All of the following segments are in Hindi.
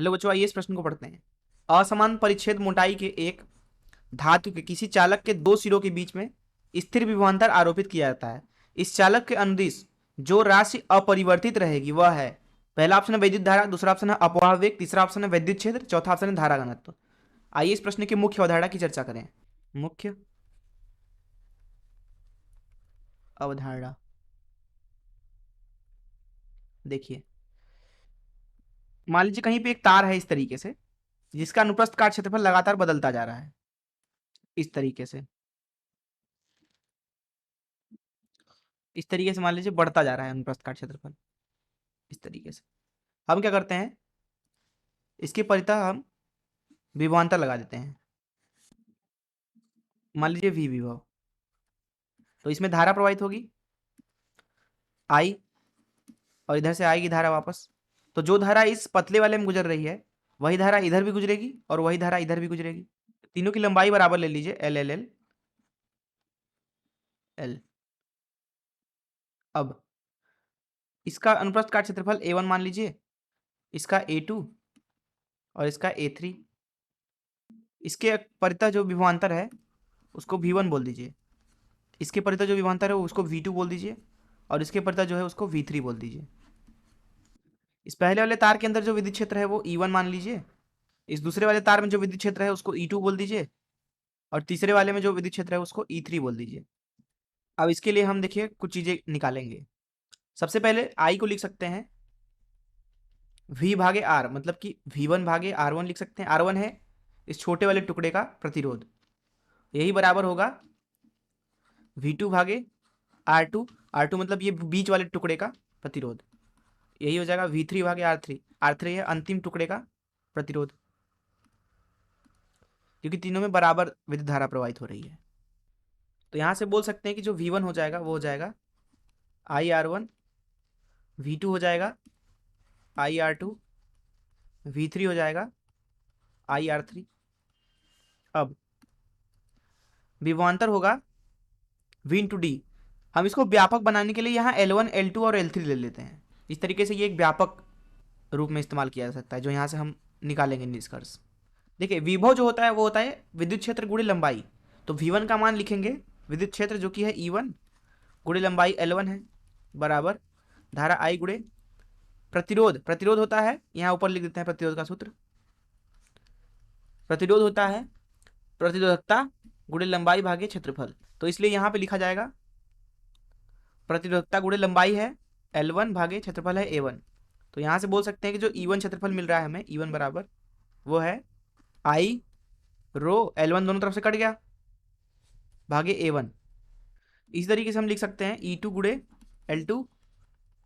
हेलो बच्चों, आइए इस प्रश्न को पढ़ते हैं। असमान परिच्छेद मोटाई के एक धातु के किसी चालक के दो सिरों के बीच में स्थिर विभवांतर आरोपित किया जाता है। इस चालक के अनुदिश जो राशि अपरिवर्तित रहेगी वह है, पहला ऑप्शन है वैद्युत धारा, दूसरा ऑप्शन है अपवाह वेग, तीसरा ऑप्शन है विद्युत क्षेत्र, चौथा ऑप्शन है धारा घनत्व। आइए इस प्रश्न की मुख्य अवधारणा की चर्चा करें। मुख्य अवधारणा देखिए, मान लीजिए कहीं पे एक तार है इस तरीके से, जिसका अनुप्रस्थ काट क्षेत्रफल लगातार बदलता जा रहा है इस तरीके से। इस तरीके से मान लीजिए बढ़ता जा रहा है अनुप्रस्थ काट क्षेत्रफल इस तरीके से। हम क्या करते हैं, इसके परितः हम विभवांतर लगा देते हैं। मान लीजिए वी विभव, तो इसमें धारा प्रवाहित होगी आई, और इधर से आएगी धारा वापस। तो जो धारा इस पतले वाले में गुजर रही है वही धारा इधर भी गुजरेगी और वही धारा इधर भी गुजरेगी। तीनों की लंबाई बराबर ले लीजिए, एल एल एल एल। अब इसका अनुप्रस्थ काट क्षेत्रफल A1 मान लीजिए, इसका A2 और इसका A3। इसके परितः जो विभवांतर है उसको V1 बोल दीजिए, इसके परितः जो विभवांतर है उसको V2 बोल दीजिए, और इसके परितः जो है उसको V3 बोल दीजिए। इस पहले वाले तार के अंदर जो विद्युत क्षेत्र है वो E1 मान लीजिए, इस दूसरे वाले तार में जो विद्युत क्षेत्र है उसको E2 बोल दीजिए, और तीसरे वाले में जो विद्युत क्षेत्र है उसको E3 बोल दीजिए। अब इसके लिए हम देखिए कुछ चीजें निकालेंगे। सबसे पहले I को लिख सकते हैं V भागे R, मतलब कि V1 भागे R1 लिख सकते हैं। R1 है इस छोटे वाले टुकड़े का प्रतिरोध, यही बराबर होगा V2 भागे R2। R2 मतलब ये बीच वाले टुकड़े का प्रतिरोध, यही हो जाएगा V3 भागे R3। R3 है अंतिम टुकड़े का प्रतिरोध, क्योंकि तीनों में बराबर विद्युत धारा प्रवाहित हो रही है। तो यहां से बोल सकते हैं कि जो V1 हो जाएगा वो हो जाएगा IR1, V2 हो जाएगा IR2, V3 हो जाएगा IR3। अब विभवांतर होगा V इंटू डी। हम इसको व्यापक बनाने के लिए यहाँ L1, L2 और L3 ले लेते हैं। इस तरीके से ये एक व्यापक रूप में इस्तेमाल किया जा सकता है, जो यहाँ से हम निकालेंगे निष्कर्ष। देखिए, विभव जो होता है वो होता है विद्युत क्षेत्र गुणे लंबाई। तो V1 का मान लिखेंगे, विद्युत क्षेत्र जो कि है E1 गुणे लंबाई L1 है, बराबर धारा I गुणे प्रतिरोध। प्रतिरोध होता है, यहाँ ऊपर लिख देते हैं प्रतिरोध का सूत्र। प्रतिरोध होता है प्रतिरोधकता गुणे लंबाई भागे क्षेत्रफल। तो इसलिए यहाँ पे लिखा जाएगा प्रतिरोधकता गुणे लंबाई है L1 भागे क्षेत्रफल है A1। तो यहाँ से बोल सकते हैं कि जो E1 क्षेत्रफल मिल रहा है हमें, E1 बराबर वो है I रो L1 दोनों तरफ से कट गया भागे A1। इसी तरीके से हम लिख सकते हैं E2 गुणे L2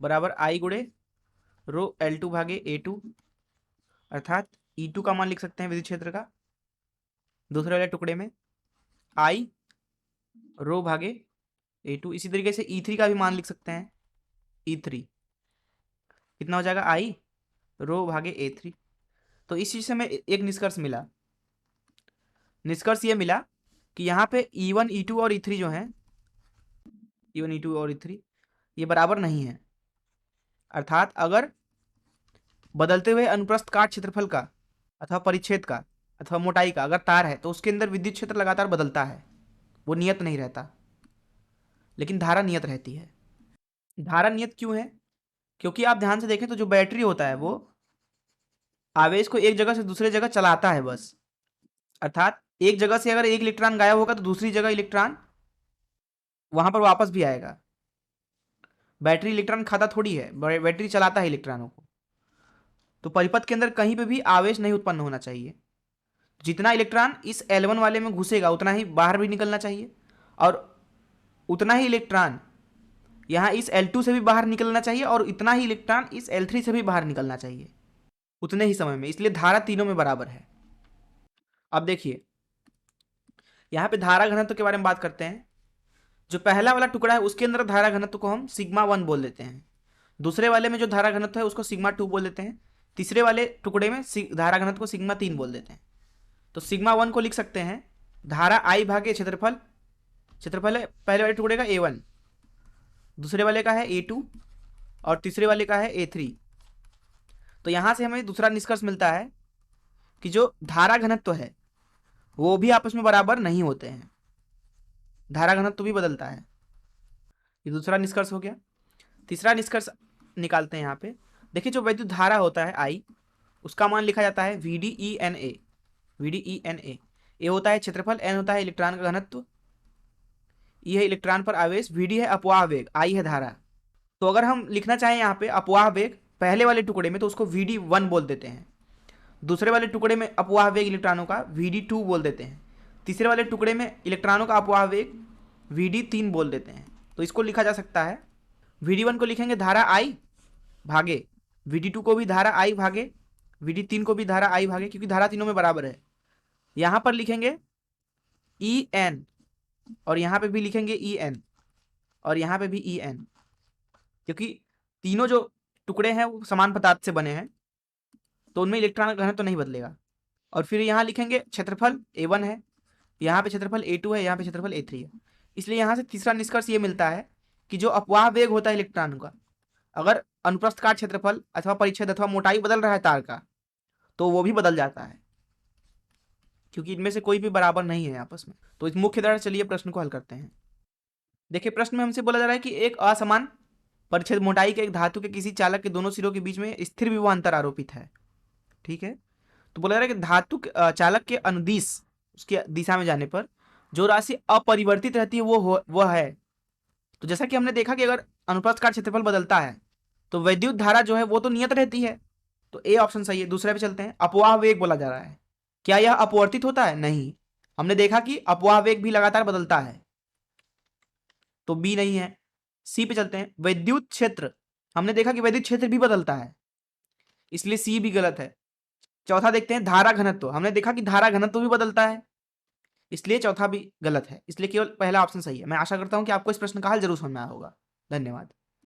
बराबर I गुणे रो L2 भागे A2, अर्थात E2 का मान लिख सकते हैं विद्युत क्षेत्र का दूसरे वाले टुकड़े में I रो भागे A2। इसी तरीके से E3 का भी मान लिख सकते हैं, E3 कितना हो जाएगा I रो भागे A3। तो इस चीज से हमें एक निष्कर्ष मिला। निष्कर्ष ये मिला कि यहाँ पे E1, E2 और E3 जो हैं, E1, E2 और E3 ये बराबर नहीं है। अर्थात अगर बदलते हुए अनुप्रस्थ काट क्षेत्रफल का अथवा परिच्छेद का अथवा मोटाई का अगर तार है तो उसके अंदर विद्युत क्षेत्र लगातार बदलता है, वो नियत नहीं रहता, लेकिन धारा नियत रहती है। धारा नियत क्यों है? क्योंकि आप ध्यान से देखें तो जो बैटरी होता है वो आवेश को एक जगह से दूसरे जगह चलाता है बस। अर्थात एक जगह से अगर एक इलेक्ट्रॉन गायब होगा तो दूसरी जगह इलेक्ट्रॉन वहां पर वापस भी आएगा। बैटरी इलेक्ट्रॉन खाता थोड़ी है, बैटरी चलाता है इलेक्ट्रॉनों को। तो परिपथ के अंदर कहीं पे भी आवेश नहीं उत्पन्न होना चाहिए। जितना इलेक्ट्रॉन इस L1 वाले में घुसेगा उतना ही बाहर भी निकलना चाहिए, और उतना ही इलेक्ट्रॉन यहाँ इस L2 से भी बाहर निकलना चाहिए, और इतना ही इलेक्ट्रॉन इस L3 से भी बाहर निकलना चाहिए उतने ही समय में। इसलिए धारा तीनों में बराबर है। अब देखिए, यहाँ पे धारा घनत्व के बारे में बात करते हैं। जो पहला वाला टुकड़ा है उसके अंदर धारा घनत्व को हम σ1 बोल देते हैं, दूसरे वाले में जो धारा घनत्व है उसको σ2 बोल देते हैं, तीसरे वाले टुकड़े में धारा घनत्व को σ3 बोल देते हैं। तो σ1 को लिख सकते हैं धारा I भागे क्षेत्रफल। क्षेत्रफल है पहले वाले टुकड़े का A1, दूसरे वाले का है A2 और तीसरे वाले का है A3। तो यहाँ से हमें दूसरा निष्कर्ष मिलता है कि जो धारा घनत्व है वो भी आपस में बराबर नहीं होते हैं, धारा घनत्व भी बदलता है। ये दूसरा निष्कर्ष हो गया। तीसरा निष्कर्ष निकालते हैं यहाँ पे। देखिए जो वैद्युत धारा होता है आई, उसका मान लिखा जाता है VDE/NA। VDE/NA, ए होता है क्षेत्रफल, एन होता है इलेक्ट्रॉन का घनत्व, ई है इलेक्ट्रॉन पर आवेश, VD है अपवाह वेग, आई है धारा। तो अगर हम लिखना चाहें यहाँ पे अपवाह वेग पहले वाले टुकड़े में तो उसको VD1 बोल देते हैं, दूसरे वाले टुकड़े में अपवाह वेग इलेक्ट्रॉनों का VD2 बोल देते हैं, तीसरे वाले टुकड़े में इलेक्ट्रॉनों का अपवाह वेग VD3 बोल देते हैं। तो इसको लिखा जा सकता है, VD1 को लिखेंगे धारा I भागे, VD2 को भी धारा I भागे, VD3 को भी धारा I भागे, क्योंकि धारा तीनों में बराबर है। यहाँ पर लिखेंगे EN और यहाँ पे भी लिखेंगे EN और यहाँ पे भी EN, क्योंकि तीनों जो टुकड़े हैं वो समान पदार्थ से बने हैं, तो उनमें इलेक्ट्रॉन का घनत्व तो नहीं बदलेगा। और फिर यहाँ लिखेंगे क्षेत्रफल A1 है, यहाँ पे क्षेत्रफल A2 है, यहाँ पे क्षेत्रफल A3 है। इसलिए यहाँ से तीसरा निष्कर्ष ये मिलता है कि जो अपवाह वेग होता है इलेक्ट्रॉन का, अगर अनुप्रस्थ काट क्षेत्रफल अथवा परिच्छेद अथवा मोटाई बदल रहा है तार का, तो वो भी बदल जाता है, क्योंकि इनमें से कोई भी बराबर नहीं है आपस में। तो इस मुख्य द्वारा चलिए प्रश्न को हल करते हैं। देखिए प्रश्न में हमसे बोला जा रहा है कि एक असमान परिच्छेद मोटाई के एक धातु के किसी चालक के दोनों सिरों के बीच में स्थिर विभवांतर आरोपित है। ठीक है, तो बोला जा रहा है कि धातु चालक के अनुदिश, उसकी दिशा में जाने पर जो राशि अपरिवर्तित रहती है वो है। तो जैसा कि हमने देखा कि अगर अनुप्रस्थ काट क्षेत्रफल बदलता है तो वैद्युत धारा जो है वो तो नियत रहती है, तो ए ऑप्शन सही है। दूसरे पे चलते हैं। अपवाह वेग बोला जा रहा है, क्या यह अपवर्तित होता है? नहीं, हमने देखा कि अपवाह वेग भी लगातार बदलता है, तो बी नहीं है। सी पे चलते हैं। वैद्युत क्षेत्र, हमने देखा कि वैद्युत क्षेत्र भी बदलता है, इसलिए सी भी गलत है। चौथा देखते हैं धारा घनत्व, हमने देखा कि धारा घनत्व भी बदलता है, इसलिए चौथा भी गलत है, इसलिए केवल पहला ऑप्शन सही है। मैं आशा करता हूं कि आपको इस प्रश्न का हल जरूर समझ में आया होगा। धन्यवाद।